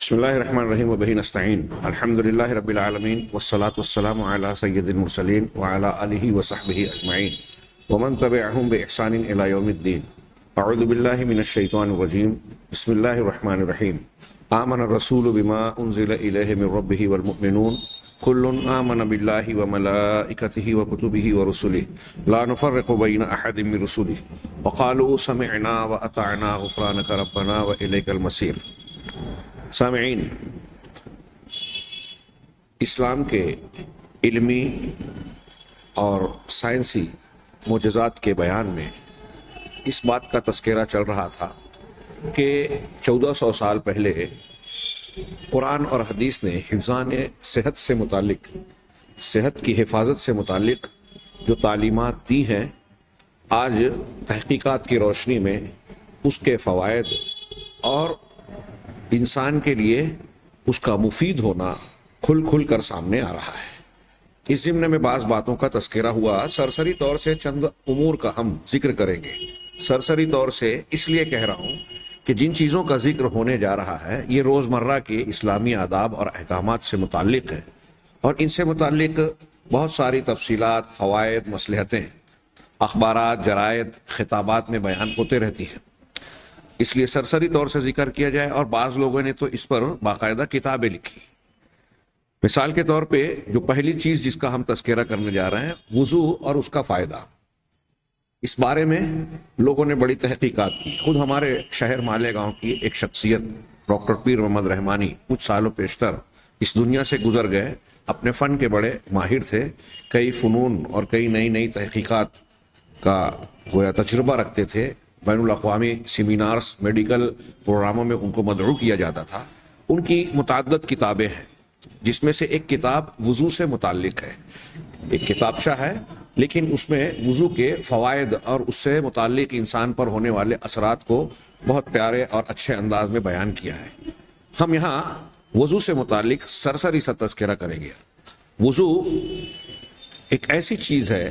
بسم اللہ الرحمن الرحیم وبہ نستعین الحمد للہ رب العالمین والصلاة والسلام علی سید المرسلین وعلی آلہ وصحبہ اجمعین ومن تبعہم بإحسان الی یوم الدین. اعوذ باللہ من الشیطان الرجیم. بسم اللہ الرحمن الرحیم. آمن الرسول بما انزل الیہ من ربہ والمؤمنون کل آمن باللہ وملائکتہ وکتبہ ورسلہ لا نفرق بین احد من رسلہ وقالوا سمعنا واطعنا غفرانک ربنا والیک المصیر. سامعین، اسلام کے علمی اور سائنسی معجزات کے بیان میں اس بات کا تذکرہ چل رہا تھا کہ 1400 سال پہلے قرآن اور حدیث نے حفظان صحت سے متعلق، صحت کی حفاظت سے متعلق جو تعلیمات دی ہیں، آج تحقیقات کی روشنی میں اس کے فوائد اور انسان کے لیے اس کا مفید ہونا کھل کھل کر سامنے آ رہا ہے. اس ضمن میں بعض باتوں کا تذکرہ ہوا. سرسری طور سے چند امور کا ہم ذکر کریں گے. سرسری طور سے اس لیے کہہ رہا ہوں کہ جن چیزوں کا ذکر ہونے جا رہا ہے یہ روزمرہ کے اسلامی آداب اور احکامات سے متعلق ہے، اور ان سے متعلق بہت ساری تفصیلات، فوائد، مصلحتیں اخبارات، جرائد، خطابات میں بیان ہوتے رہتی ہیں. اس لیے سرسری طور سے ذکر کیا جائے، اور بعض لوگوں نے تو اس پر باقاعدہ کتابیں لکھی. مثال کے طور پہ جو پہلی چیز جس کا ہم تذکرہ کرنے جا رہے ہیں، وضو اور اس کا فائدہ، اس بارے میں لوگوں نے بڑی تحقیقات کی. خود ہمارے شہر مالیگاؤں کی ایک شخصیت ڈاکٹر پیر محمد رحمانی کچھ سالوں پیشتر اس دنیا سے گزر گئے. اپنے فن کے بڑے ماہر تھے، کئی فنون اور کئی نئی نئی تحقیقات کا گویا تجربہ رکھتے تھے. بین الاقوامی سیمینارز، میڈیکل پروگراموں میں ان کو مدعو کیا جاتا تھا. ان کی متعدد کتابیں ہیں، جس میں سے ایک کتاب وضو سے متعلق ہے. ایک کتابچہ ہے، لیکن اس میں وضو کے فوائد اور اس سے متعلق انسان پر ہونے والے اثرات کو بہت پیارے اور اچھے انداز میں بیان کیا ہے. ہم یہاں وضو سے متعلق سرسری سا تذکرہ کریں گے. وضو ایک ایسی چیز ہے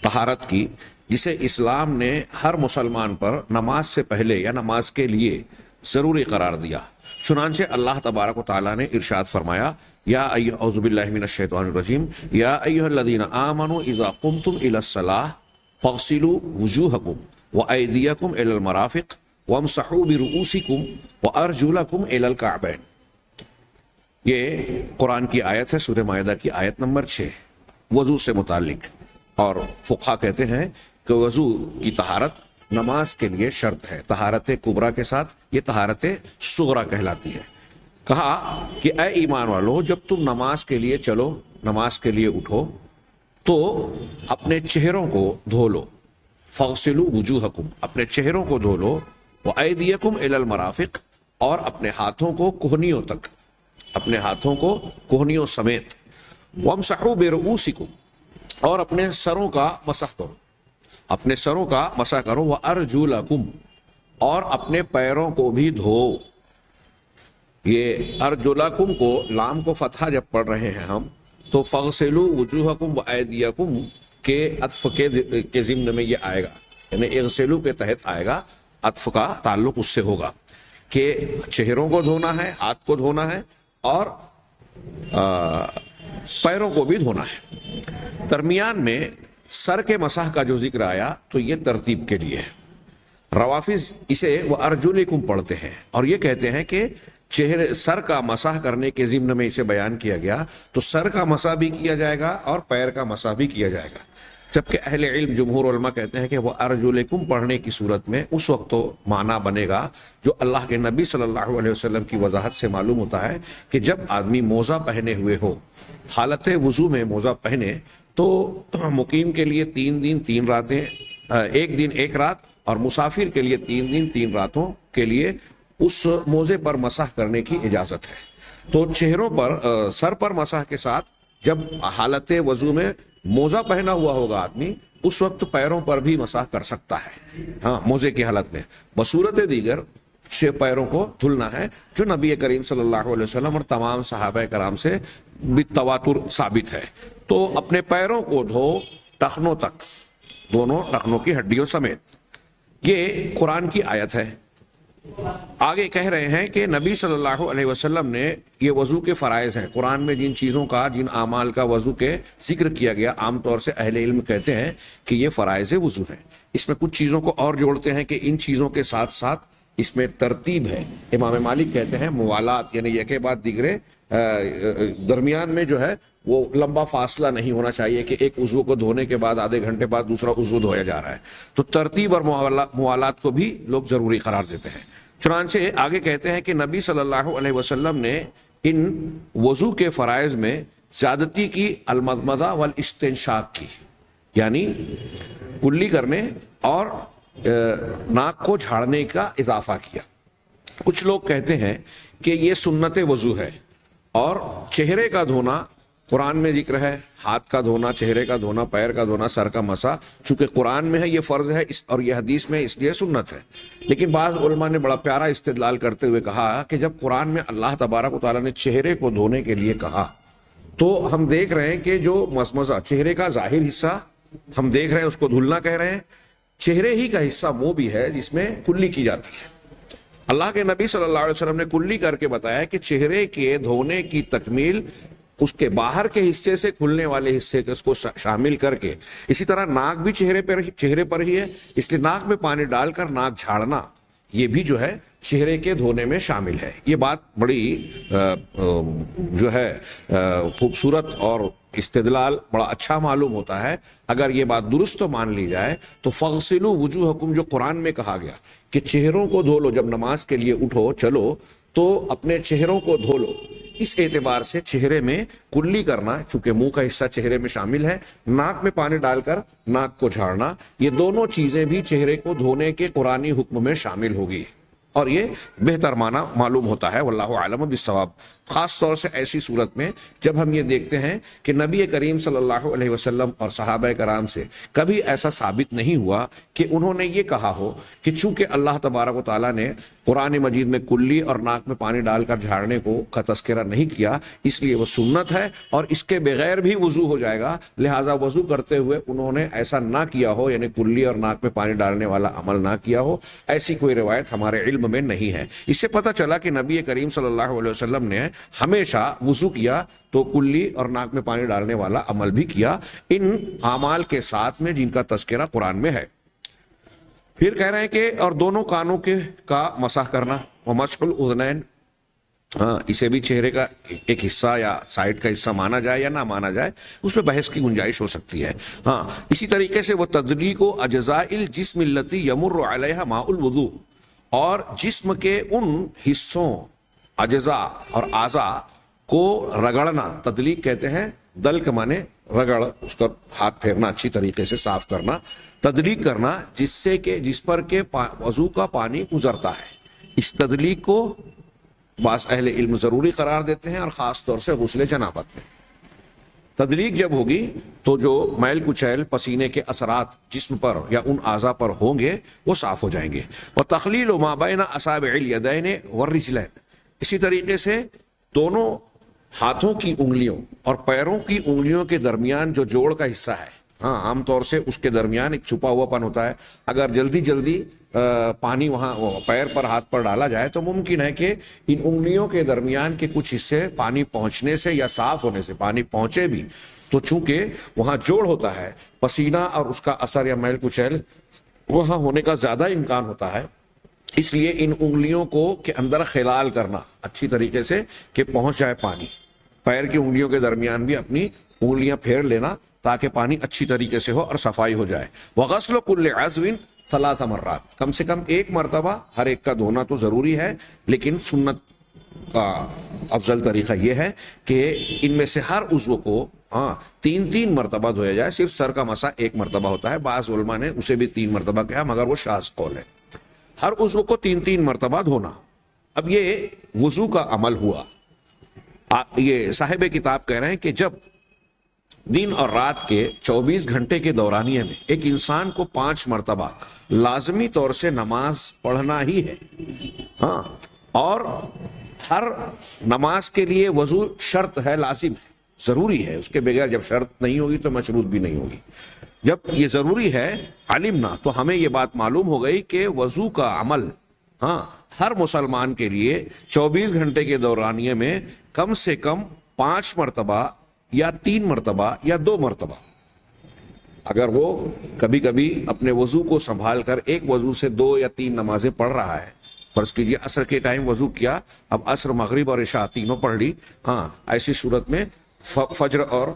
طہارت کی جسے اسلام نے ہر مسلمان پر نماز سے پہلے یا نماز کے لیے ضروری قرار دیا. چنانچہ اللہ تبارک و تعالیٰ نے ارشاد فرمایا، اعوذ باللہ من الشیطان الرجیم، یا ایھا الذین آمنوا اذا قمتم الی الصلاۃ فاغسلوا وجوہکم وایدیکم الی المرافق وامسحوا برؤوسکم وارجلکم الی الکعبین. یہ قرآن کی آیت ہے، سورہ مائدہ کی آیت نمبر 6، وضو سے متعلق. اور فقہا کہتے ہیں کہ وضو کی طہارت نماز کے لیے شرط ہے. طہارت کبریٰ کے ساتھ یہ طہارت صغریٰ کہلاتی ہے. کہا کہ اے ایمان والو، جب تم نماز کے لیے چلو، نماز کے لیے اٹھو، تو اپنے چہروں کو دھو لو. فاغسلوا وجوہکم، اپنے چہروں کو دھو لو. وایدیکم الی المرافق، اور اپنے ہاتھوں کو کوہنیوں تک، اپنے ہاتھوں کو کوہنیوں سمیت. وامسحوا برؤوسکم، اور اپنے سروں کا مسح کرو، اپنے سروں کا مسح کرو. وارجلکم، اور اپنے پیروں کو بھی دھو. یہ ارجلکم کو، لام کو فتحہ جب پڑھ رہے ہیں ہم، تو فغسلوا وجوہکم وایدیکم کے عطف کے ضمن میں یہ آئے گا، یعنی اغسلوا کے تحت آئے گا. عطف کا تعلق اس سے ہوگا کہ چہروں کو دھونا ہے، ہاتھ کو دھونا ہے، اور پیروں کو بھی دھونا ہے. درمیان میں سر کے مسح کا جو ذکر آیا تو یہ ترتیب کے لیے ہے. روافظ اسے وارجلکم پڑھتے ہیں اور یہ کہتے ہیں کہ سر کا مسح کرنے کے ضمن میں اسے بیان کیا گیا تو سر کا مسح بھی کیا جائے گا اور پیر کا مسح بھی کیا جائے گا. جبکہ اہل علم، جمہور علماء کہتے ہیں کہ وہ ارجلکم پڑھنے کی صورت میں اس وقت تو معنی بنے گا جو اللہ کے نبی صلی اللہ علیہ وسلم کی وضاحت سے معلوم ہوتا ہے کہ جب آدمی موزہ پہنے ہوئے ہو، حالت وضو میں موزہ پہنے، تو مقیم کے لیے 3 دن 3 راتیں، 1 دن 1 رات، اور مسافر کے لیے 3 دن 3 راتوں کے لیے اس موزے پر مسح کرنے کی اجازت ہے. تو چہروں پر، سر پر مسح کے ساتھ جب حالت وضو میں موزہ پہنا ہوا ہوگا آدمی، اس وقت پیروں پر بھی مسح کر سکتا ہے، ہاں، موزے کی حالت میں. بصورت دیگر پیروں کو دھلنا ہے، جو نبی کریم صلی اللہ علیہ وسلم اور تمام صحابہ کرام سے بالتواتر ثابت ہے. تو اپنے پیروں کو دھو ٹخنوں تک، دونوں ٹخنوں کی ہڈیوں سمیت. یہ قرآن کی آیت ہے. آگے کہہ رہے ہیں کہ نبی صلی اللہ علیہ وسلم نے یہ وضو کے فرائض ہیں، قرآن میں جن چیزوں کا، جن اعمال کا وضو کے ذکر کیا گیا، عام طور سے اہل علم کہتے ہیں کہ یہ فرائض وضو ہیں۔ اس میں کچھ چیزوں کو اور جوڑتے ہیں کہ ان چیزوں کے ساتھ ساتھ اس میں ترتیب ہے۔ امام مالک کہتے ہیں موالات، یعنی یکے بعد دیگرے، درمیان میں جو ہے وہ لمبا فاصلہ نہیں ہونا چاہیے کہ ایک عضو کو دھونے کے بعد آدھے گھنٹے بعد دوسرا عضو دھویا جا رہا ہے۔ تو ترتیب اور موالات کو بھی لوگ ضروری قرار دیتے ہیں۔ چنانچہ آگے کہتے ہیں کہ نبی صلی اللہ علیہ وسلم نے ان وضو کے فرائض میں زیادتی کی، المضمضہ والاستنشاق کی، یعنی کلی کرنے اور ناک کو جھاڑنے کا اضافہ کیا۔ کچھ لوگ کہتے ہیں کہ یہ سنت وضو ہے، اور چہرے کا دھونا قرآن میں ذکر ہے، ہاتھ کا دھونا، چہرے کا دھونا، پیر کا دھونا، سر کا مسا، چونکہ قرآن میں ہے یہ فرض ہے اور یہ حدیث میں اس لیے سنت ہے۔ لیکن بعض علماء نے بڑا پیارا استدلال کرتے ہوئے کہا کہ جب قرآن میں اللہ تبارک و تعالیٰ نے چہرے کو دھونے کے لیے کہا تو ہم دیکھ رہے ہیں کہ جو مزمزہ چہرے کا ظاہر حصہ ہم دیکھ رہے ہیں اس کو دھلنا کہہ رہے ہیں، چہرے ہی کا حصہ منہ بھی ہے جس میں کلی کی جاتی ہے۔ اللہ کے نبی صلی اللہ علیہ وسلم نے کلی کر کے بتایا کہ چہرے کے دھونے کی تکمیل اس کے باہر کے حصے سے کھلنے والے حصے کے اس کو شامل کر کے، اسی طرح ناک بھی چہرے پر ہی ہے، اس لیے ناک میں پانی ڈال کر ناک جھاڑنا یہ بھی جو ہے چہرے کے دھونے میں شامل ہے۔ یہ بات بڑی جو ہے خوبصورت اور استدلال بڑا اچھا معلوم ہوتا ہے۔ اگر یہ بات درست مان لی جائے تو فغسلوا وجوہکم جو قرآن میں کہا گیا کہ چہروں کو دھو لو، جب نماز کے لیے اٹھو چلو تو اپنے چہروں کو دھو لو، اس اعتبار سے چہرے میں کلی کرنا، چونکہ منہ کا حصہ چہرے میں شامل ہے، ناک میں پانی ڈال کر ناک کو جھاڑنا، یہ دونوں چیزیں بھی چہرے کو دھونے کے قرآنی حکم میں شامل ہوگی، اور یہ بہتر معنی معلوم ہوتا ہے، واللہ اعلم بالصواب۔ خاص طور سے ایسی صورت میں جب ہم یہ دیکھتے ہیں کہ نبی کریم صلی اللہ علیہ وسلم اور صحابہ کرام سے کبھی ایسا ثابت نہیں ہوا کہ انہوں نے یہ کہا ہو کہ چونکہ اللہ تبارک و تعالیٰ نے قرآن مجید میں کلی اور ناک میں پانی ڈال کر جھاڑنے کا تذکرہ نہیں کیا، اس لیے وہ سنت ہے اور اس کے بغیر بھی وضو ہو جائے گا، لہٰذا وضو کرتے ہوئے انہوں نے ایسا نہ کیا ہو، یعنی کلی اور ناک میں پانی ڈالنے والا عمل نہ کیا ہو، ایسی کوئی روایت ہمارے علم میں نہیں ہے۔ اس سے پتہ چلا کہ نبی کریم صلی اللہ علیہ وسلم نے ہمیشہ وضو کیا تو کلی اور ناک میں پانی ڈالنے والا عمل بھی کیا، ان اعمال کے ساتھ میں جن کا تذکرہ قرآن میں ہے۔ پھر کہہ رہے ہیں کہ اور دونوں کانوں کا مسح کرنا، ومسح الاذنین، اسے بھی چہرے کا ایک حصہ یا سائڈ کا حصہ مانا جائے یا نہ مانا جائے، اس میں بحث کی گنجائش ہو سکتی ہے۔ اسی طریقے سے وہ تدلیق اجزاء الجسم التی یمر علیہا ماء الوضوء، اور جسم کے ان حصوں، اجزاء اور اعضاء کو رگڑنا، تدلیق کہتے ہیں، دلک مانے رگڑ، اس کا ہاتھ پھیرنا، اچھی طریقے سے صاف کرنا، تدلیق کرنا جس پر کے وضو کا پانی گزرتا ہے۔ اس تدلیق کو بعض اہل علم ضروری قرار دیتے ہیں، اور خاص طور سے غسل جنابت میں تدلیق جب ہوگی تو جو میل کچیل پسینے کے اثرات جسم پر یا ان اعضاء پر ہوں گے وہ صاف ہو جائیں گے۔ وتخلیل ما بین اصابع الیدین والرجلین، اسی طریقے سے دونوں ہاتھوں کی انگلیوں اور پیروں کی انگلیوں کے درمیان جو جوڑ کا حصہ ہے، عام طور سے اس کے درمیان ایک چھپا ہوا پن ہوتا ہے، اگر جلدی پانی وہاں پیر پر ہاتھ پر ڈالا جائے تو ممکن ہے کہ ان انگلیوں کے درمیان کے کچھ حصے پانی پہنچنے سے یا صاف ہونے سے پانی پہنچے بھی، تو چونکہ وہاں جوڑ ہوتا ہے، پسینہ اور اس کا اثر یا میل کچیل وہاں ہونے کا زیادہ امکان ہوتا ہے، اس لیے ان انگلیوں کو کے اندر خلال کرنا اچھی طریقے سے کہ پہنچ جائے پانی، پیر کی انگلیوں کے درمیان بھی اپنی انگلیاں پھیر لینا تاکہ پانی اچھی طریقے سے ہو اور صفائی ہو جائے۔ وغسل كل عضو 3 مرات، کم سے کم ایک مرتبہ ہر ایک کا دھونا تو ضروری ہے، لیکن سنت کا افضل طریقہ یہ ہے کہ ان میں سے ہر عضو کو 3 مرتبہ دھویا جائے۔ صرف سر کا مسح 1 مرتبہ ہوتا ہے، بعض علماء نے اسے بھی 3 مرتبہ کہا، مگر وہ شاذ قول ہے۔ ہر عضو کو 3 مرتبہ دھونا۔ اب یہ وضو کا عمل ہوا۔ یہ صاحب کتاب کہہ رہے ہیں کہ جب دن اور رات کے 24 گھنٹے کے دورانیے میں ایک انسان کو 5 مرتبہ لازمی طور سے نماز پڑھنا ہی ہے، اور ہر نماز کے لیے وضو شرط ہے، لازم ہے، ضروری ہے، اس کے بغیر جب شرط نہیں ہوگی تو مشروط بھی نہیں ہوگی۔ جب یہ ضروری ہے علمنا، تو ہمیں یہ بات معلوم ہو گئی کہ وضو کا عمل ہاں ہر مسلمان کے لیے 24 گھنٹے کے دورانیے میں کم سے کم 5 مرتبہ یا 3 مرتبہ یا 2 مرتبہ، اگر وہ کبھی کبھی اپنے وضو کو سنبھال کر ایک وضو سے 2 یا 3 نمازیں پڑھ رہا ہے، فرض کیجئے عصر کے ٹائم وضو کیا، اب عصر مغرب اور عشاء تینوں پڑھ لی، ہاں ایسی صورت میں فجر اور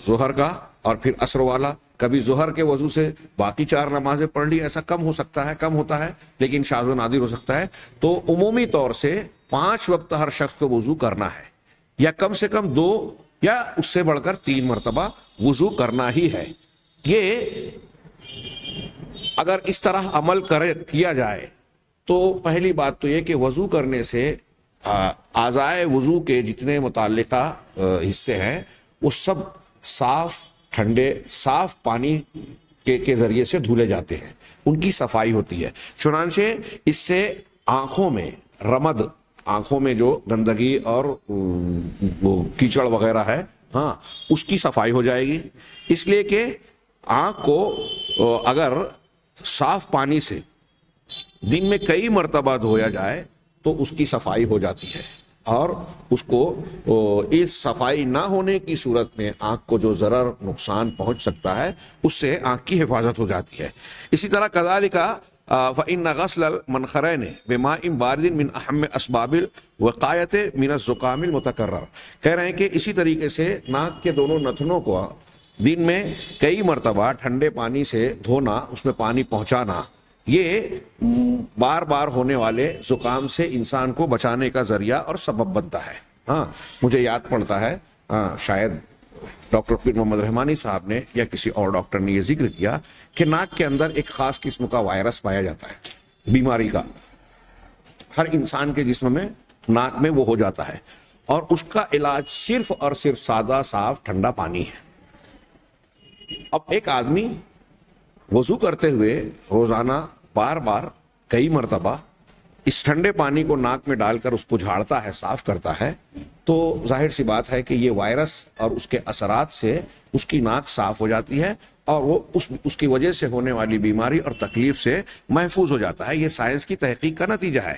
ظہر کا اور پھر عصر والا، کبھی ظہر کے وضو سے باقی 4 نمازیں پڑھ لی، ایسا کم ہو سکتا ہے، کم ہوتا ہے لیکن شاذ و نادر ہو سکتا ہے، تو عمومی طور سے 5 وقت ہر شخص کو وضو کرنا ہے، یا کم سے کم 2 یا اس سے بڑھ کر 3 مرتبہ وضو کرنا ہی ہے۔ یہ اگر اس طرح عمل کیا جائے تو پہلی بات تو یہ کہ وضو کرنے سے اعضائے وضو کے جتنے متعلقہ حصے ہیں وہ سب صاف ٹھنڈے صاف پانی کے ذریعے سے دھلے جاتے ہیں، ان کی صفائی ہوتی ہے، چنانچہ اس سے آنکھوں میں رمد، آنکھوں میں جو گندگی اور کیچڑ وغیرہ ہے، ہاں اس کی صفائی ہو جائے گی، اس لیے کہ آنکھ کو اگر صاف پانی سے دن میں کئی مرتبہ دھویا جائے تو اس کی صفائی ہو جاتی ہے، اور اس کو اس صفائی نہ ہونے کی صورت میں آنکھ کو جو ضرر نقصان پہنچ سکتا ہے اس سے آنکھ کی حفاظت ہو جاتی ہے۔ اسی طرح کذالک فإن غسل المنخرین بماء بارد من اہم اسباب الوقایۃ من الزکام المتکرر، کہہ رہے ہیں کہ اسی طریقے سے ناک کے دونوں نتنوں کو دن میں کئی مرتبہ ٹھنڈے پانی سے دھونا، اس میں پانی پہنچانا، یہ بار بار ہونے والے زکام سے انسان کو بچانے کا ذریعہ اور سبب بنتا ہے۔ ہاں مجھے یاد پڑتا ہے، شاید ڈاکٹر پیر محمد رحمانی صاحب نے یا کسی اور ڈاکٹر نے یہ ذکر کیا کہ ناک کے اندر ایک خاص قسم کا وائرس پایا جاتا ہے بیماری کا، ہر انسان کے جسم میں ناک میں وہ ہو جاتا ہے، اور اس کا علاج صرف اور صرف سادہ صاف ٹھنڈا پانی ہے۔ اب ایک آدمی وضو کرتے ہوئے روزانہ بار بار کئی مرتبہ اس ٹھنڈے پانی کو ناک میں ڈال کر اس کو جھاڑتا ہے، صاف کرتا ہے، تو ظاہر سی بات ہے کہ یہ وائرس اور اس کے اثرات سے اس کی ناک صاف ہو جاتی ہے، اور وہ اس کی وجہ سے ہونے والی بیماری اور تکلیف سے محفوظ ہو جاتا ہے۔ یہ سائنس کی تحقیق کا نتیجہ ہے۔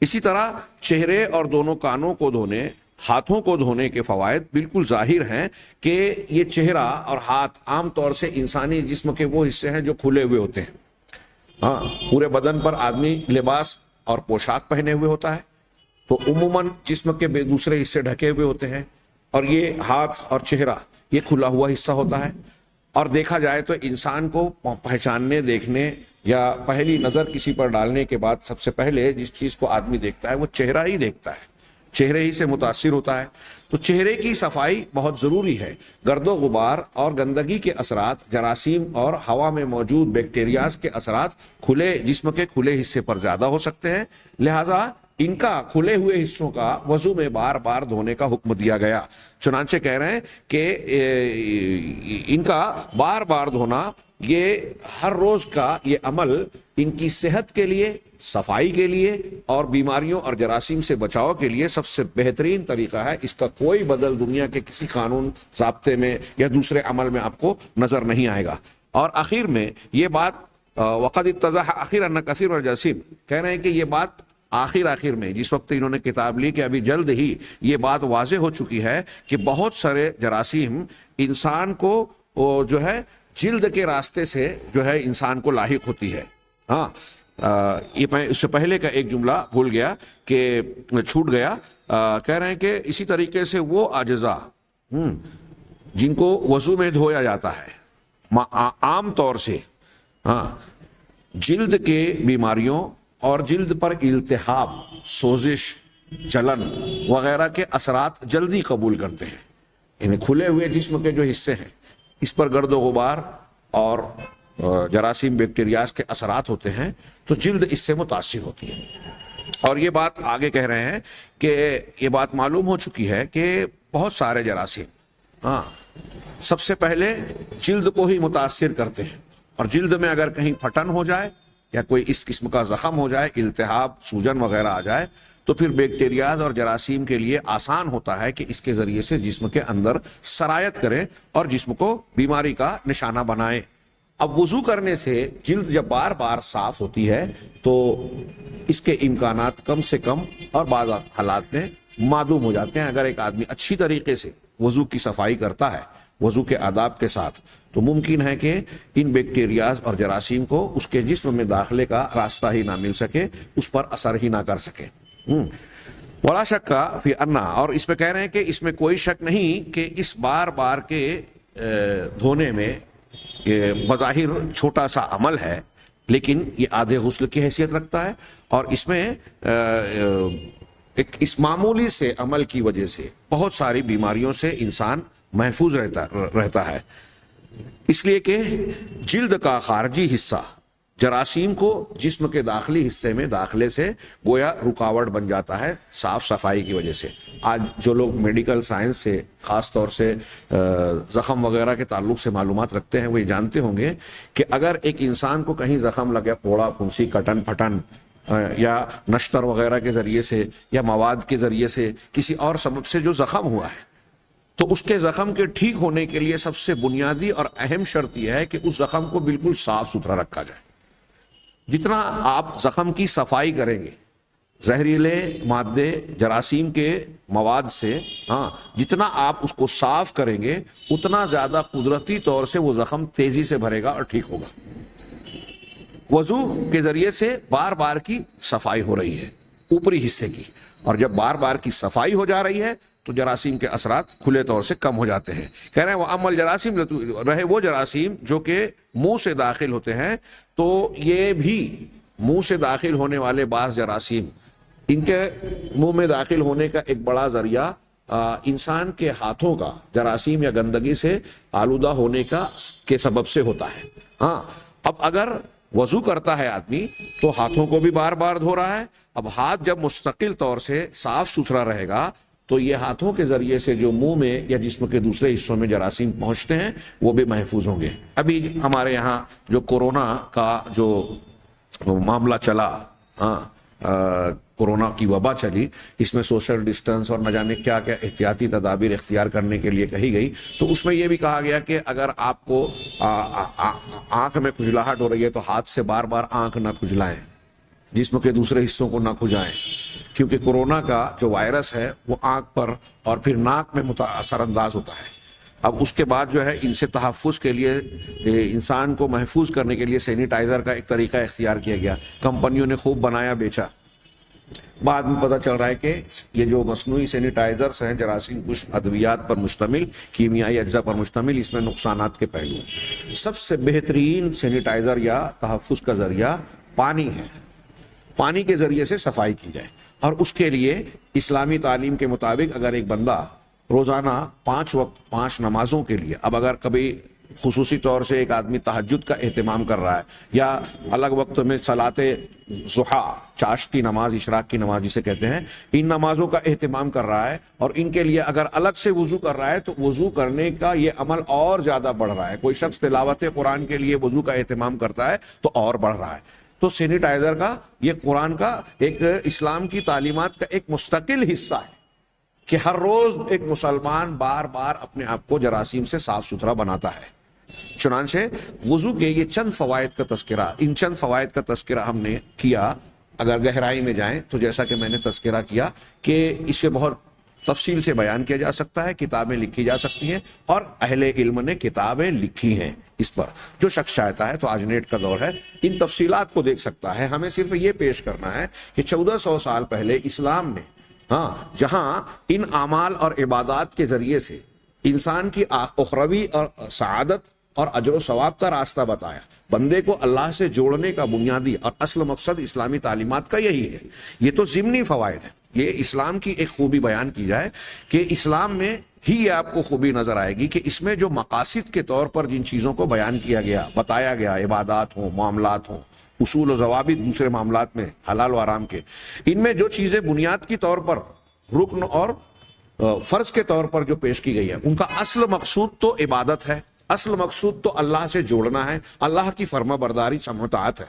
اسی طرح چہرے اور دونوں کانوں کو دھونے، ہاتھوں کو دھونے کے فوائد بالکل ظاہر ہیں کہ یہ چہرہ اور ہاتھ عام طور سے انسانی جسم کے وہ حصے ہیں جو کھلے ہوئے ہوتے ہیں، ہاں پورے بدن پر آدمی لباس اور پوشاک پہنے ہوئے ہوتا ہے، تو عموماً جسم کے دوسرے حصے ڈھکے ہوئے ہوتے ہیں، اور یہ ہاتھ اور چہرہ یہ کھلا ہوا حصہ ہوتا ہے، اور دیکھا جائے تو انسان کو پہچاننے، دیکھنے یا پہلی نظر کسی پر ڈالنے کے بعد سب سے پہلے جس چیز کو آدمی دیکھتا ہے وہ چہرہ ہی دیکھتا ہے، چہرے ہی سے متاثر ہوتا ہے، تو چہرے کی صفائی بہت ضروری ہے۔ گرد و غبار اور گندگی کے اثرات، جراثیم اور ہوا میں موجود بیکٹیریاز کے اثرات کھلے جسم کے کھلے حصے پر زیادہ ہو سکتے ہیں، لہذا ان کا کھلے ہوئے حصوں کا وضو میں بار بار دھونے کا حکم دیا گیا۔ چنانچہ کہہ رہے ہیں کہ ان کا بار بار دھونا، یہ ہر روز کا یہ عمل ان کی صحت کے لیے، صفائی کے لیے اور بیماریوں اور جراثیم سے بچاؤ کے لیے سب سے بہترین طریقہ ہے۔ اس کا کوئی بدل دنیا کے کسی قانون، ضابطے میں یا دوسرے عمل میں آپ کو نظر نہیں آئے گا۔ اور آخر میں یہ بات وقد اتضح اخیرا ان کثیر الجراثیم، کہہ رہے ہیں کہ یہ بات آخر میں جس وقت انہوں نے کتاب لی کہ ابھی جلد ہی یہ بات واضح ہو چکی ہے کہ بہت سارے جراثیم انسان کو جو ہے جلد کے راستے سے جو ہے انسان کو لاحق ہوتی ہے۔ ہاں یہ میں اس سے پہلے کا ایک جملہ بھول گیا کہ چھوٹ گیا، کہہ رہے ہیں کہ اسی طریقے سے وہ اجزاء جن کو وضو میں دھویا جاتا ہے عام طور سے ہاں جلد کے بیماریوں اور جلد پر التہاب، سوزش، جلن وغیرہ کے اثرات جلدی قبول کرتے ہیں۔ انہیں کھلے ہوئے جسم کے جو حصے ہیں اس پر گرد و غبار اور جراثیم، بیکٹیریاز کے اثرات ہوتے ہیں تو جلد اس سے متاثر ہوتی ہے۔ اور یہ بات آگے کہہ رہے ہیں کہ یہ بات معلوم ہو چکی ہے کہ بہت سارے جراثیم ہاں سب سے پہلے جلد کو ہی متاثر کرتے ہیں، اور جلد میں اگر کہیں پھٹن ہو جائے یا کوئی اس قسم کا زخم ہو جائے، التہاب، سوجن وغیرہ آ جائے، تو پھر بیکٹیریاز اور جراثیم کے لیے آسان ہوتا ہے کہ اس کے ذریعے سے جسم کے اندر سرایت کریں اور جسم کو بیماری کا نشانہ بنائیں۔ اب وضو کرنے سے جلد جب بار بار صاف ہوتی ہے تو اس کے امکانات کم سے کم اور بعض حالات میں معدوم ہو جاتے ہیں۔ اگر ایک آدمی اچھی طریقے سے وضو کی صفائی کرتا ہے وضو کے آداب کے ساتھ تو ممکن ہے کہ ان بیکٹیریاز اور جراثیم کو اس کے جسم میں داخلے کا راستہ ہی نہ مل سکے، اس پر اثر ہی نہ کر سکے۔ ولا شک فی انا، اور اس میں کہہ رہے ہیں کہ اس میں کوئی شک نہیں کہ اس بار بار کے دھونے میں یہ بظاہر چھوٹا سا عمل ہے، لیکن یہ آدھے غسل کی حیثیت رکھتا ہے، اور اس میں ایک اس معمولی سے عمل کی وجہ سے بہت ساری بیماریوں سے انسان محفوظ رہتا ہے، اس لیے کہ جلد کا خارجی حصہ جراثیم کو جسم کے داخلی حصے میں داخلے سے گویا رکاوٹ بن جاتا ہے صاف صفائی کی وجہ سے۔ آج جو لوگ میڈیکل سائنس سے خاص طور سے زخم وغیرہ کے تعلق سے معلومات رکھتے ہیں وہ یہ جانتے ہوں گے کہ اگر ایک انسان کو کہیں زخم لگے، پھوڑا پھنسی، کٹن پھٹن یا نشتر وغیرہ کے ذریعے سے یا مواد کے ذریعے سے کسی اور سبب سے جو زخم ہوا ہے، تو اس کے زخم کے ٹھیک ہونے کے لیے سب سے بنیادی اور اہم شرط یہ ہے کہ اس زخم کو بالکل صاف ستھرا رکھا جائے۔ جتنا آپ زخم کی صفائی کریں گے زہریلے مادے جراثیم کے مواد سے، جتنا آپ اس کو صاف کریں گے اتنا زیادہ قدرتی طور سے وہ زخم تیزی سے بھرے گا اور ٹھیک ہوگا۔ وضو کے ذریعے سے بار بار کی صفائی ہو رہی ہے اوپری حصے کی، اور جب بار بار کی صفائی ہو جا رہی ہے تو جراثیم کے اثرات کھلے طور سے کم ہو جاتے ہیں۔ کہہ رہے ہیں وہ عمل جراثیم رہے وہ جراثیم جو کہ منہ سے داخل ہوتے ہیں، تو یہ بھی منہ سے داخل ہونے والے بعض جراثیم، ان کے منہ میں داخل ہونے کا ایک بڑا ذریعہ انسان کے ہاتھوں کا جراثیم یا گندگی سے آلودہ ہونے کے سبب سے ہوتا ہے۔ اب اگر وضو کرتا ہے آدمی تو ہاتھوں کو بھی بار بار دھو رہا ہے، اب ہاتھ جب مستقل طور سے صاف ستھرا رہے گا تو یہ ہاتھوں کے ذریعے سے جو منہ میں یا جسم کے دوسرے حصوں میں جراثیم پہنچتے ہیں وہ بھی محفوظ ہوں گے۔ ابھی ہمارے یہاں جو کورونا کا جو معاملہ چلا، کورونا کی وبا چلی، اس میں سوشل ڈسٹنس اور نہ جانے کیا کیا احتیاطی تدابیر اختیار کرنے کے لیے کہی گئی، تو اس میں یہ بھی کہا گیا کہ اگر آپ کو آنکھ میں کھجلاہٹ ہو رہی ہے تو ہاتھ سے بار بار آنکھ نہ کھجلائیں، جسم کے دوسرے حصوں کو نہ کھجائیں، کیونکہ کورونا کا جو وائرس ہے وہ آنکھ پر اور پھر ناک میں اثر انداز ہوتا ہے۔ اب اس کے بعد جو ہے ان سے تحفظ کے لیے انسان کو محفوظ کرنے کے لیے سینیٹائزر کا ایک طریقہ اختیار کیا گیا، کمپنیوں نے خوب بنایا بیچا، بعد میں پتہ چل رہا ہے کہ یہ جو مصنوعی سینیٹائزرز ہیں جراثیم کش ادویات پر مشتمل، کیمیائی اجزاء پر مشتمل، اس میں نقصانات کے پہلو ہیں۔ سب سے بہترین سینیٹائزر یا تحفظ کا ذریعہ پانی ہے، پانی کے ذریعے سے صفائی کی جائے، اور اس کے لیے اسلامی تعلیم کے مطابق اگر ایک بندہ روزانہ 5 وقت 5 نمازوں کے لیے، اب اگر کبھی خصوصی طور سے ایک آدمی تہجد کا اہتمام کر رہا ہے یا الگ وقت میں صلاۃ ضحیٰ، چاشت کی نماز، اشراق کی نماز جسے کہتے ہیں، ان نمازوں کا اہتمام کر رہا ہے اور ان کے لیے اگر الگ سے وضو کر رہا ہے تو وضو کرنے کا یہ عمل اور زیادہ بڑھ رہا ہے۔ کوئی شخص تلاوت قرآن کے لیے وضو کا اہتمام کرتا ہے تو اور بڑھ رہا ہے۔ تو سینیٹائزر کا یہ قرآن کا ایک اسلام کی تعلیمات کا ایک مستقل حصہ ہے کہ ہر روز ایک مسلمان بار بار اپنے آپ کو جراثیم سے صاف ستھرا بناتا ہے۔ چنانچہ وضو کے یہ چند فوائد کا تذکرہ، ان چند فوائد کا تذکرہ ہم نے کیا۔ اگر گہرائی میں جائیں تو جیسا کہ میں نے تذکرہ کیا کہ اس سے بہت تفصیل سے بیان کیا جا سکتا ہے، کتابیں لکھی جا سکتی ہیں، اور اہل علم نے کتابیں لکھی ہیں اس پر۔ جو شخص چاہتا ہے تو آج نیٹ کا دور ہے، ان تفصیلات کو دیکھ سکتا ہے۔ ہمیں صرف یہ پیش کرنا ہے کہ 1400 سال پہلے اسلام نے جہاں ان اعمال اور عبادات کے ذریعے سے انسان کی اخروی اور سعادت اور اجر و ثواب کا راستہ بتایا، بندے کو اللہ سے جوڑنے کا بنیادی اور اصل مقصد اسلامی تعلیمات کا یہی ہے۔ یہ تو ضمنی فوائد ہیں، یہ اسلام کی ایک خوبی بیان کی جائے کہ اسلام میں ہی یہ آپ کو خوبی نظر آئے گی کہ اس میں جو مقاصد کے طور پر جن چیزوں کو بیان کیا گیا، بتایا گیا، عبادات ہوں، معاملات ہوں، اصول و ضوابط دوسرے معاملات میں حلال و حرام کے، ان میں جو چیزیں بنیاد کی طور پر رکن اور فرض کے طور پر جو پیش کی گئی ہے، ان کا اصل مقصود تو عبادت ہے، اصل مقصود تو اللہ سے جوڑنا ہے، اللہ کی فرما برداری سمع و طاعت ہے۔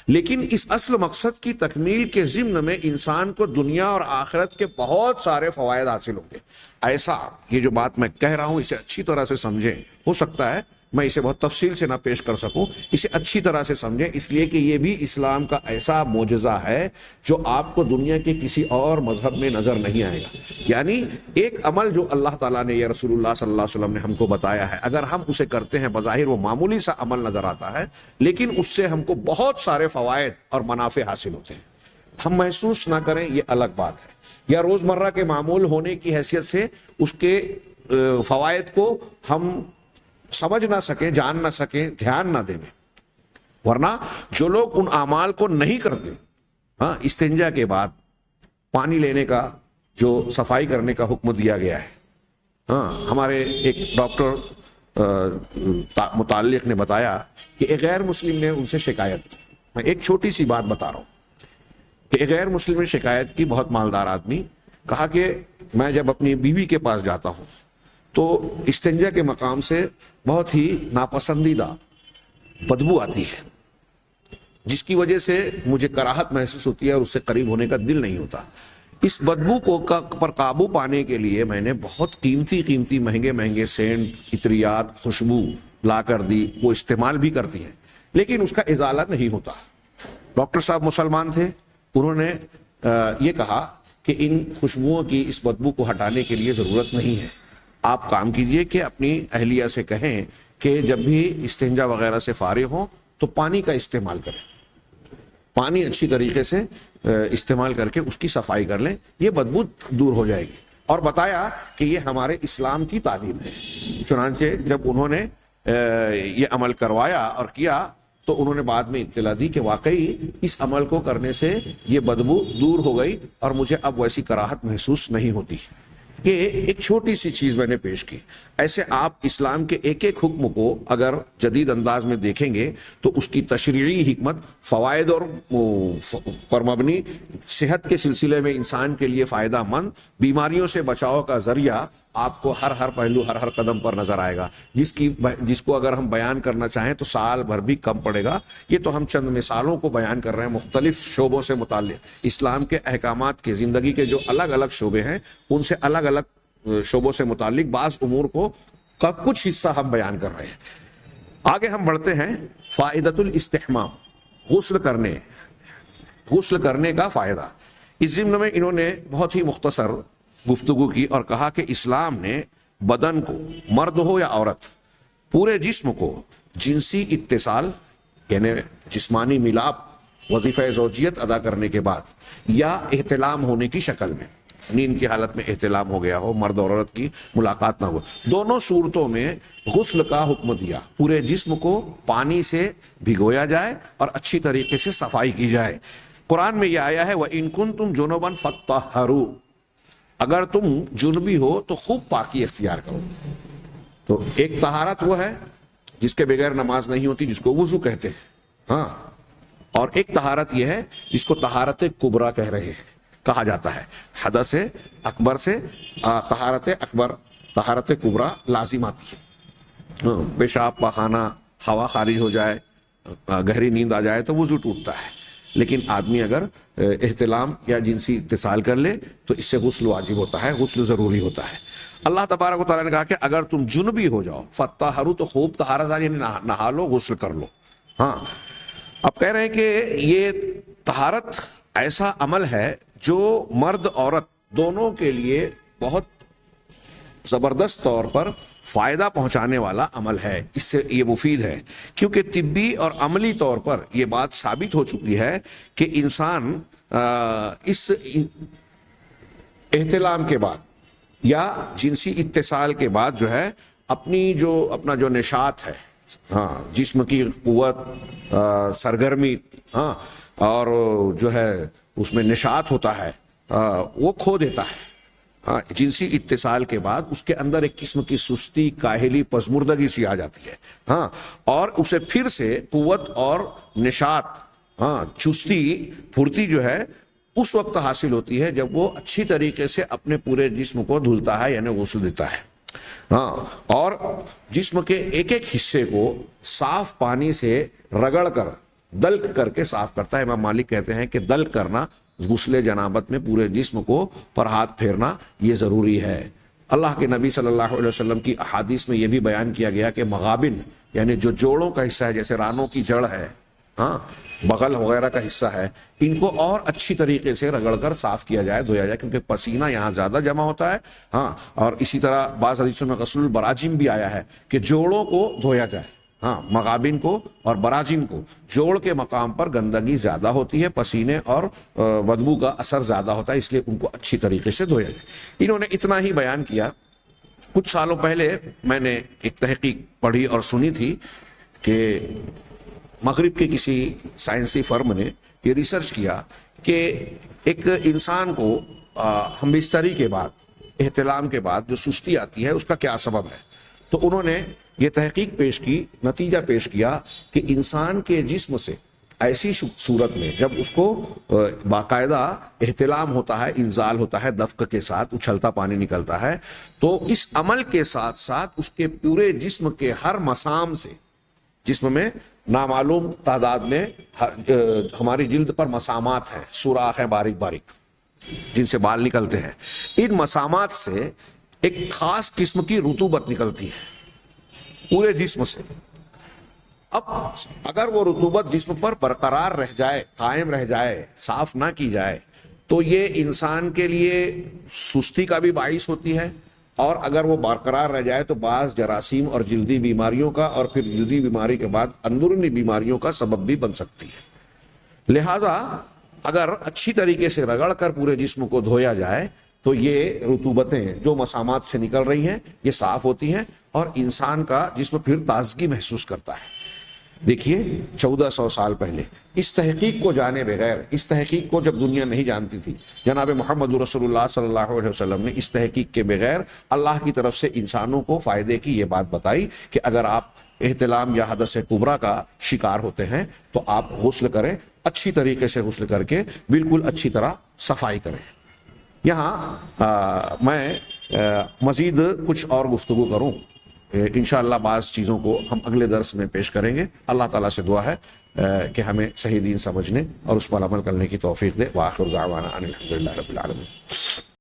لیکن اس اصل مقصد کی تکمیل کے ضمن میں انسان کو دنیا اور آخرت کے بہت سارے فوائد حاصل ہوں گے۔ ایسا یہ جو بات میں کہہ رہا ہوں اسے اچھی طرح سے سمجھیں، ہو سکتا ہے میں اسے بہت تفصیل سے نہ پیش کر سکوں، اسے اچھی طرح سے سمجھیں، اس لیے کہ یہ بھی اسلام کا ایسا معجزہ ہے جو آپ کو دنیا کے کسی اور مذہب میں نظر نہیں آئے گا۔ یعنی ایک عمل جو اللہ تعالیٰ نے یا رسول اللہ صلی اللہ علیہ وسلم نے ہم کو بتایا ہے، اگر ہم اسے کرتے ہیں بظاہر وہ معمولی سا عمل نظر آتا ہے، لیکن اس سے ہم کو بہت سارے فوائد اور منافع حاصل ہوتے ہیں۔ ہم محسوس نہ کریں یہ الگ بات ہے، یا روزمرہ کے معمول ہونے کی حیثیت سے اس کے فوائد کو ہم سمجھ نہ سکیں، جان نہ سکیں، دھیان نہ دیں، ورنہ جو لوگ ان اعمال کو نہیں کرتے، ہاں، استنجا کے بعد پانی لینے کا جو صفائی کرنے کا حکم دیا گیا ہے، ہاں، ہمارے ایک ڈاکٹر متعلق نے بتایا کہ ایک غیر مسلم نے ان سے شکایت کی۔ میں ایک چھوٹی سی بات بتا رہا ہوں کہ ایک غیر مسلم نے شکایت کی، بہت مالدار آدمی، کہا کہ میں جب اپنی بیوی کے پاس جاتا ہوں تو استنجا کے مقام سے بہت ہی ناپسندیدہ بدبو آتی ہے، جس کی وجہ سے مجھے کراہت محسوس ہوتی ہے اور اس سے قریب ہونے کا دل نہیں ہوتا۔ اس بدبو کو پر قابو پانے کے لیے میں نے بہت قیمتی مہنگے سینٹ، عطریات، خوشبو لا کر دی، وہ استعمال بھی کرتی ہیں، لیکن اس کا ازالہ نہیں ہوتا۔ ڈاکٹر صاحب مسلمان تھے، انہوں نے یہ کہا کہ ان خوشبوؤں کی اس بدبو کو ہٹانے کے لیے ضرورت نہیں ہے، آپ کام کیجئے کہ اپنی اہلیہ سے کہیں کہ جب بھی استنجا وغیرہ سے فارغ ہوں تو پانی کا استعمال کریں، پانی اچھی طریقے سے استعمال کر کے اس کی صفائی کر لیں، یہ بدبو دور ہو جائے گی۔ اور بتایا کہ یہ ہمارے اسلام کی تعلیم ہے۔ چنانچہ جب انہوں نے یہ عمل کروایا اور کیا تو انہوں نے بعد میں اطلاع دی کہ واقعی اس عمل کو کرنے سے یہ بدبو دور ہو گئی اور مجھے اب ویسی کراہت محسوس نہیں ہوتی۔ یہ ایک چھوٹی سی چیز میں نے پیش کی۔ ایسے آپ اسلام کے ایک ایک حکم کو اگر جدید انداز میں دیکھیں گے تو اس کی تشریعی حکمت، فوائد اور پر مبنی، صحت کے سلسلے میں انسان کے لیے فائدہ مند، بیماریوں سے بچاؤ کا ذریعہ آپ کو ہر پہلو، ہر قدم پر نظر آئے گا، جس کو اگر ہم بیان کرنا چاہیں تو سال بھر بھی کم پڑے گا۔ یہ تو ہم چند مثالوں کو بیان کر رہے ہیں مختلف شعبوں سے متعلق، اسلام کے احکامات کے، زندگی کے جو الگ الگ شعبے ہیں ان سے الگ الگ شعبوں سے متعلق بعض امور کا کچھ حصہ ہم بیان کر رہے ہیں۔ آگے ہم بڑھتے ہیں۔ فائدۃ الاستحمام، غسل کرنے کا فائدہ۔ اس ضمن میں انہوں نے بہت ہی مختصر گفتگو کی اور کہا کہ اسلام نے بدن کو، مرد ہو یا عورت، پورے جسم کو جنسی اتصال یعنی جسمانی ملاپ، وظیفہ زوجیت ادا کرنے کے بعد یا احتلام ہونے کی شکل میں، نیند کی حالت میں احتلام ہو گیا ہو، مرد اور عورت کی ملاقات نہ ہو، دونوں صورتوں میں غسل کا حکم دیا۔ پورے جسم کو پانی سے بھگویا جائے اور اچھی طریقے سے صفائی کی جائے۔ قرآن میں یہ آیا ہے وَإِن كُنتُمْ جُنُبًا فَطَّهَّرُوا، اگر تم جنبی ہو تو خوب پاکی اختیار کرو۔ تو ایک طہارت وہ ہے جس کے بغیر نماز نہیں ہوتی، جس کو وضو کہتے ہیں، ہاں، اور ایک طہارت یہ ہے جس کو طہارت کبریٰ کہہ رہے ہیں، کہا جاتا ہے۔ حدث اکبر سے طہارت اکبر، طہارت کبریٰ لازم آتی ہے۔ پیشاب، پاخانہ، ہوا خارج ہو جائے، گہری نیند آ جائے تو وضو ٹوٹتا ہے، لیکن آدمی اگر احتلام یا جنسی اتصال کر لے تو اس سے غسل واجب ہوتا ہے، غسل ضروری ہوتا ہے۔ اللہ تبارک و تعالیٰ نے کہا کہ اگر تم جنبی ہو جاؤ، فطہروا، تو خوب طہارت یعنی نہا لو، غسل کر لو۔ ہاں، اب کہہ رہے ہیں کہ یہ طہارت ایسا عمل ہے جو مرد عورت دونوں کے لیے بہت زبردست طور پر فائدہ پہنچانے والا عمل ہے۔ اس سے یہ مفید ہے کیونکہ طبی اور عملی طور پر یہ بات ثابت ہو چکی ہے کہ انسان اس احتلام کے بعد یا جنسی اتصال کے بعد جو ہے اپنا جو نشاط ہے، ہاں، جسم کی قوت، سرگرمی، ہاں، اور جو ہے اس میں نشاط ہوتا ہے، وہ کھو دیتا ہے۔ ہاں، جنسی اتصال کے بعد اس کے اندر ایک قسم کی سستی، کاہلی، پژمردگی سی آ جاتی ہے، ہاں، اور اسے پھر سے قوت اور نشاط، ہاں، چستی، پھرتی جو ہے اس وقت حاصل ہوتی ہے جب وہ اچھی طریقے سے اپنے پورے جسم کو دھلتا ہے، یعنی غسل دیتا ہے، ہاں، اور جسم کے ایک ایک حصے کو صاف پانی سے رگڑ کر، دلک کر کے صاف کرتا ہے۔ امام مالک کہتے ہیں کہ دلک کرنا غسل جنابت میں پورے جسم کو پر ہاتھ پھیرنا یہ ضروری ہے۔ اللہ کے نبی صلی اللہ علیہ وسلم کی احادیث میں یہ بھی بیان کیا گیا کہ مغابن یعنی جو جوڑوں کا حصہ ہے، جیسے رانوں کی جڑ ہے، ہاں، بغل وغیرہ کا حصہ ہے، ان کو اور اچھی طریقے سے رگڑ کر صاف کیا جائے، دھویا جائے، کیونکہ پسینہ یہاں زیادہ جمع ہوتا ہے. ہاں، اور اسی طرح بعض حدیثوں میں غسل البراجم بھی آیا ہے کہ جوڑوں کو دھویا جائے. ہاں، مغابن کو اور براجم کو، جوڑ کے مقام پر گندگی زیادہ ہوتی ہے، پسینے اور بدبو کا اثر زیادہ ہوتا ہے، اس لیے ان کو اچھی طریقے سے دھویا جائے. انہوں نے اتنا ہی بیان کیا. کچھ سالوں پہلے میں نے ایک تحقیق پڑھی اور سنی تھی کہ مغرب کے کسی سائنسی فرم نے یہ ریسرچ کیا کہ ایک انسان کو ہم بستری کے بعد، احتلام کے بعد جو سستی آتی ہے اس کا کیا سبب ہے. تو انہوں نے یہ تحقیق پیش کی، نتیجہ پیش کیا کہ انسان کے جسم سے ایسی صورت میں جب اس کو باقاعدہ احتلام ہوتا ہے، انزال ہوتا ہے، دفق کے ساتھ اچھلتا پانی نکلتا ہے، تو اس عمل کے ساتھ ساتھ اس کے پورے جسم کے ہر مسام سے، جسم میں نامعلوم تعداد میں ہماری جلد پر مسامات ہیں، سوراخ ہیں باریک باریک جن سے بال نکلتے ہیں. ان مسامات سے ایک خاص قسم کی رطوبت نکلتی ہے پورے جسم سے. اب اگر وہ رطوبت جسم پر برقرار رہ جائے، قائم رہ جائے، صاف نہ کی جائے، تو یہ انسان کے لیے سستی کا بھی باعث ہوتی ہے، اور اگر وہ برقرار رہ جائے تو بعض جراثیم اور جلدی بیماریوں کا، اور پھر جلدی بیماری کے بعد اندرونی بیماریوں کا سبب بھی بن سکتی ہے. لہذا اگر اچھی طریقے سے رگڑ کر پورے جسم کو دھویا جائے تو یہ رطوبتیں جو مسامات سے نکل رہی ہیں یہ صاف ہوتی ہیں، اور انسان کا جسم پھر تازگی محسوس کرتا ہے. دیکھیے 1400 سال پہلے اس تحقیق کو جانے بغیر، اس تحقیق کو جب دنیا نہیں جانتی تھی، جناب محمد رسول اللہ صلی اللہ علیہ وسلم نے اس تحقیق کے بغیر اللہ کی طرف سے انسانوں کو فائدے کی یہ بات بتائی کہ اگر آپ احتلام یا حدث کبریٰ کا شکار ہوتے ہیں تو آپ غسل کریں، اچھی طریقے سے غسل کر کے بالکل اچھی طرح صفائی کریں. یہاں میں مزید کچھ اور گفتگو کروں، انشاءاللہ بعض چیزوں کو ہم اگلے درس میں پیش کریں گے. اللہ تعالیٰ سے دعا ہے کہ ہمیں صحیح دین سمجھنے اور اس پر عمل کرنے کی توفیق دے. وآخر دعوانا ان الحمدللہ رب العالمین.